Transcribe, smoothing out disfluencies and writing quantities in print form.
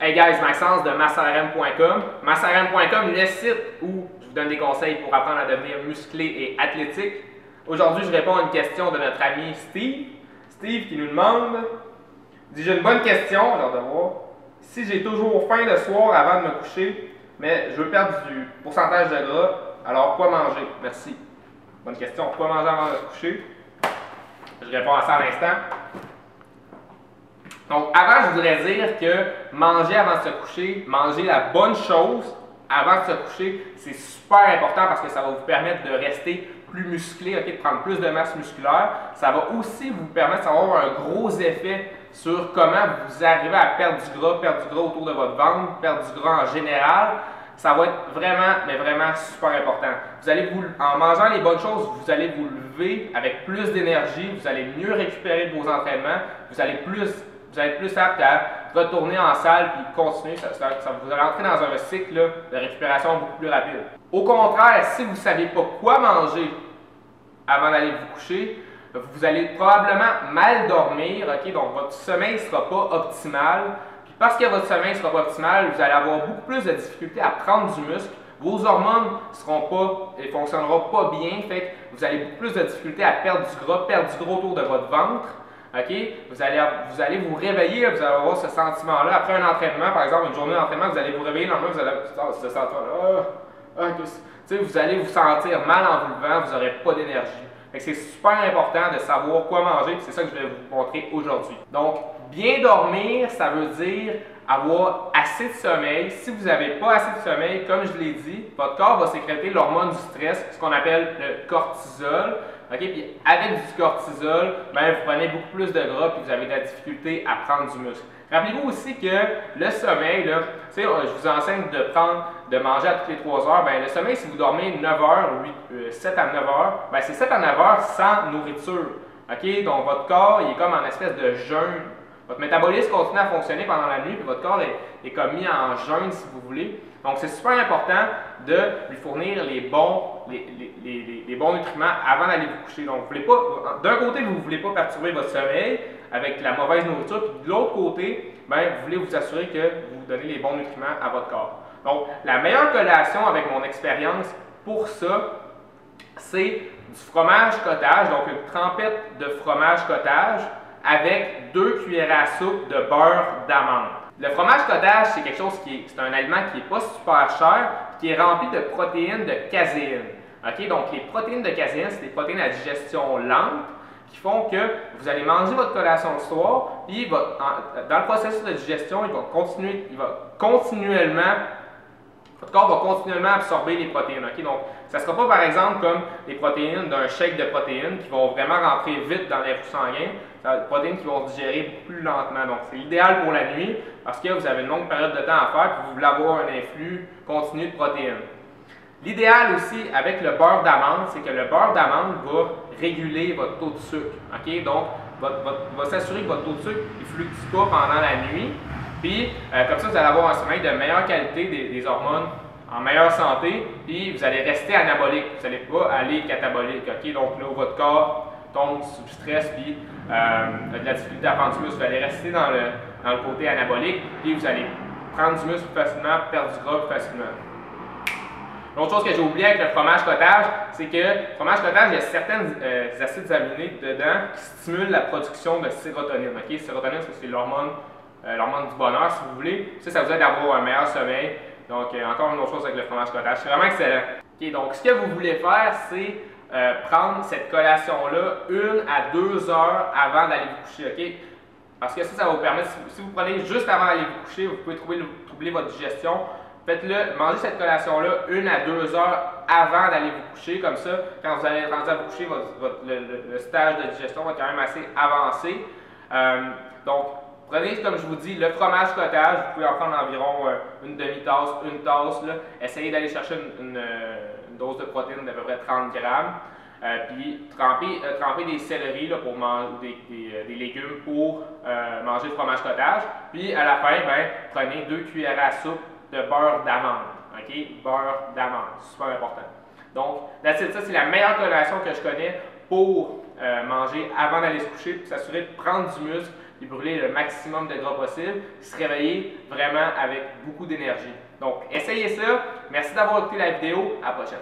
Hey guys, Maxence de massrm.com. Massrm.com, le site où je vous donne des conseils pour apprendre à devenir musclé et athlétique. Aujourd'hui, je réponds à une question de notre ami Steve. Steve qui nous demande, dit j'ai une bonne question, alors de voir. Si j'ai toujours faim le soir avant de me coucher, mais je veux perdre du pourcentage de gras, alors quoi manger? Merci. Bonne question. Quoi manger avant de se coucher? Je réponds à ça à l'instant. Donc, avant, je voudrais dire que manger avant de se coucher, manger la bonne chose avant de se coucher, c'est super important parce que ça va vous permettre de rester plus musclé, okay, de prendre plus de masse musculaire. Ça va aussi vous permettre d'avoir un gros effet sur comment vous arrivez à perdre du gras autour de votre ventre, perdre du gras en général. Ça va être vraiment, mais vraiment super important. Vous allez en mangeant les bonnes choses, vous allez vous lever avec plus d'énergie, vous allez mieux récupérer de vos entraînements, vous allez être plus apte à retourner en salle et continuer. Vous allez entrer dans un cycle de récupération beaucoup plus rapide. Au contraire, si vous ne savez pas quoi manger avant d'aller vous coucher, vous allez probablement mal dormir, okay? Donc votre sommeil ne sera pas optimal. Puis parce que votre sommeil ne sera pas optimal, vous allez avoir beaucoup plus de difficultés à prendre du muscle. Vos hormones ne fonctionneront pas bien, fait que vous allez beaucoup plus de difficultés à perdre du gras autour de votre ventre. Okay? Vous allez vous réveiller, vous allez avoir ce sentiment-là. Après un entraînement, par exemple, une journée d'entraînement, vous allez vous réveiller, normalement, vous allez avoir ce sentiment-là. Vous allez vous sentir mal en vous levant, vous n'aurez pas d'énergie. C'est super important de savoir quoi manger, c'est ça que je vais vous montrer aujourd'hui. Donc, bien dormir, ça veut dire avoir assez de sommeil. Si vous n'avez pas assez de sommeil, comme je l'ai dit, votre corps va sécréter l'hormone du stress, ce qu'on appelle le cortisol. Okay? Puis avec du cortisol, ben, vous prenez beaucoup plus de gras et vous avez de la difficulté à prendre du muscle. Rappelez-vous aussi que le sommeil, là, je vous enseigne de manger à toutes les 3 heures. Ben, le sommeil, si vous dormez 9 heures, 7 à 9 heures, ben, c'est 7 à 9 heures sans nourriture. Okay? Donc votre corps il est comme en espèce de jeûne. Votre métabolisme continue à fonctionner pendant la nuit, puis votre corps est comme mis en jeûne, si vous voulez. Donc, c'est super important de lui fournir les bons nutriments avant d'aller vous coucher. Donc, d'un côté, vous ne voulez pas perturber votre sommeil avec la mauvaise nourriture, puis de l'autre côté, ben, vous voulez vous assurer que vous donnez les bons nutriments à votre corps. Donc, la meilleure collation avec mon expérience pour ça, c'est du fromage cottage, donc une trempette de fromage cottage, avec 2 cuillères à soupe de beurre d'amande. Le fromage cottage, c'est quelque chose c'est un aliment qui n'est pas super cher, qui est rempli de protéines de caséine. Okay? Donc, les protéines de caséine, c'est des protéines à digestion lente qui font que vous allez manger votre collation le soir, puis dans le processus de digestion, votre corps va continuellement absorber les protéines. Okay? Donc, ça ne sera pas par exemple comme les protéines d'un shake de protéines qui vont vraiment rentrer vite dans les flux sanguins. C'est des protéines qui vont se digérer beaucoup plus lentement. Donc, c'est idéal pour la nuit parce que vous avez une longue période de temps à faire et vous voulez avoir un influx continu de protéines. L'idéal aussi avec le beurre d'amande, c'est que le beurre d'amande va réguler votre taux de sucre. Okay? Donc, va s'assurer que votre taux de sucre ne fluctue pas pendant la nuit. Puis, comme ça, vous allez avoir un sommeil de meilleure qualité, des hormones en meilleure santé, puis vous allez rester anabolique. Vous n'allez pas aller catabolique. Okay? Donc, là où votre corps tombe sous stress, puis de la difficulté à prendre du muscle, vous allez rester dans le côté anabolique, puis vous allez prendre du muscle plus facilement, perdre du gras plus facilement. L'autre chose que j'ai oublié avec le fromage cottage, c'est que le fromage cottage, il y a certains acides aminés dedans qui stimulent la production de sérotonine. Okay? Sérotonine, c'est l'hormone du bonheur, si vous voulez. Ça vous aide à avoir un meilleur sommeil. Donc, encore une autre chose avec le fromage cottage. C'est vraiment excellent. Okay, donc, ce que vous voulez faire, c'est prendre cette collation-là 1 à 2 heures avant d'aller vous coucher. Okay? Parce que ça va vous permettre, si vous prenez juste avant d'aller vous coucher, vous pouvez troubler votre digestion. Faites-le, mangez cette collation-là 1 à 2 heures avant d'aller vous coucher. Comme ça, quand vous allez être rendu à vous coucher, le stage de digestion va être quand même assez avancé. Donc, prenez, comme je vous dis, le fromage cottage. Vous pouvez en prendre environ une demi-tasse, une tasse. Là. Essayez d'aller chercher une dose de protéines d'à peu près 30 grammes. Puis tremper des céleris là, pour manger des légumes pour manger le fromage cottage. Puis à la fin, ben, prenez 2 cuillères à soupe de beurre d'amande. Okay? Beurre d'amande, super important. Donc, ça c'est la meilleure collation que je connais pour manger avant d'aller se coucher, pour s'assurer de prendre du muscle et brûler le maximum de gras possible, se réveiller vraiment avec beaucoup d'énergie. Donc, essayez ça. Merci d'avoir écouté la vidéo. À la prochaine.